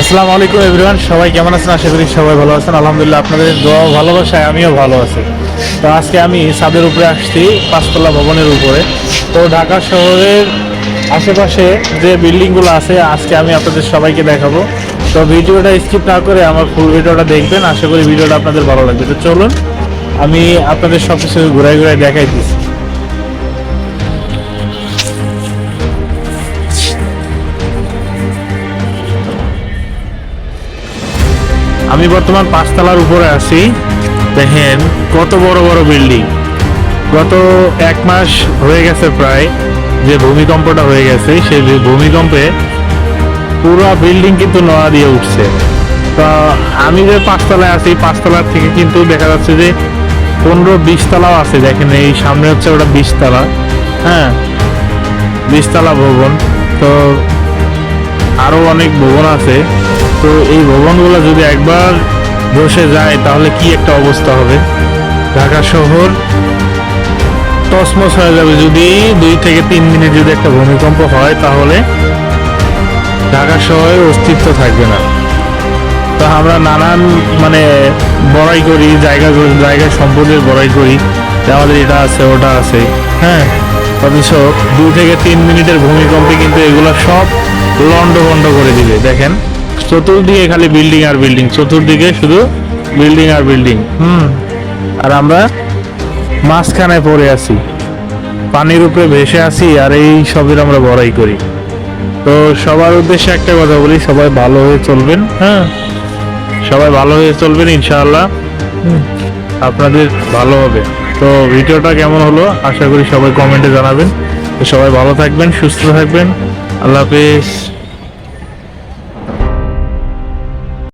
আসসালামু আলাইকুম এভরিওয়ান, সবাই কেমন আছেন? আশা করি সবাই ভালো আছেন। আলহামদুলিল্লাহ, আপনাদের দোয়া ও ভালোবাসায় আমিও ভালো আছি। তো আজকে আমি ছাদের উপরে আসছি, পাঁচতলা ভবনের উপরে। তো ঢাকা শহরের আশেপাশে যে বিল্ডিংগুলো আছে আজকে আমি আপনাদের সবাইকে দেখাবো। তো ভিডিওটা স্কিপ না করে আমার ফুল ভিডিওটা দেখবেন, আশা করি ভিডিওটা আপনাদের ভালো লাগবে। তো চলুন আমি আপনাদের সব কিছু ঘুরাই ঘুরাই দেখাই দিচ্ছি। আমি বর্তমান পাঁচতলার উপরে আছি। দেখেন কত বড় বড় বিল্ডিং। গত এক মাস হয়ে গেছে প্রায় যে ভূমিকম্পটা হয়ে গেছে, সেই ভূমিকম্পে পুরো বিল্ডিং কিন্তু নড়া দিয়ে উঠছে। তা আমি যে পাঁচতলায় আছি, পাঁচতলার থেকে কিন্তু দেখা যাচ্ছে যে 15-20 তলাও আছে। দেখেন এই সামনে হচ্ছে ওটা 20 তলা। হ্যাঁ, 20 তলা ভবন। তো আরো অনেক ভবন আছে। তো এই ভবনগুলো যদি একবার ধসে যায় তাহলে কি একটা অবস্থা হবে। ঢাকা শহর তছনছ হয়ে যাবে। যদি 2 থেকে 3 মিনিট যদি একটা ভূমিকম্প হয় তাহলে ঢাকা শহরের অস্তিত্ব থাকবে না। তো আমরা নানান বড়াই করি, জায়গায় সম্পদের বড়াই করি যে আমাদের এটা আছে ওটা আছে। হ্যাঁ, অথচ 2 থেকে 3 মিনিটের ভূমিকম্পে কিন্তু এগুলো সব লন্ডভন্ড করে দিবে। দেখেন চতুর্দিকে খালি বিল্ডিং আর বিল্ডিং, চতুর্দিকে শুধু বিল্ডিং আর বিল্ডিং। আর আমরা মাঝখানে পড়ে আছি, পানির উপরে ভেসে আছি, আর এই সবের আমরা বড়াই করি। তো সবার উদ্দেশ্যে একটা কথা বলি, সবাই ভালো হয়ে চলবেন। হ্যাঁ, সবাই ভালো হয়ে চলবেন, ইনশাআল্লাহ আপনাদের ভালো হবে। তো ভিডিওটা কেমন হলো আশা করি সবাই কমেন্টে জানাবেন। তো সবাই ভালো থাকবেন, সুস্থ থাকবেন। আল্লাহ হাফেজ।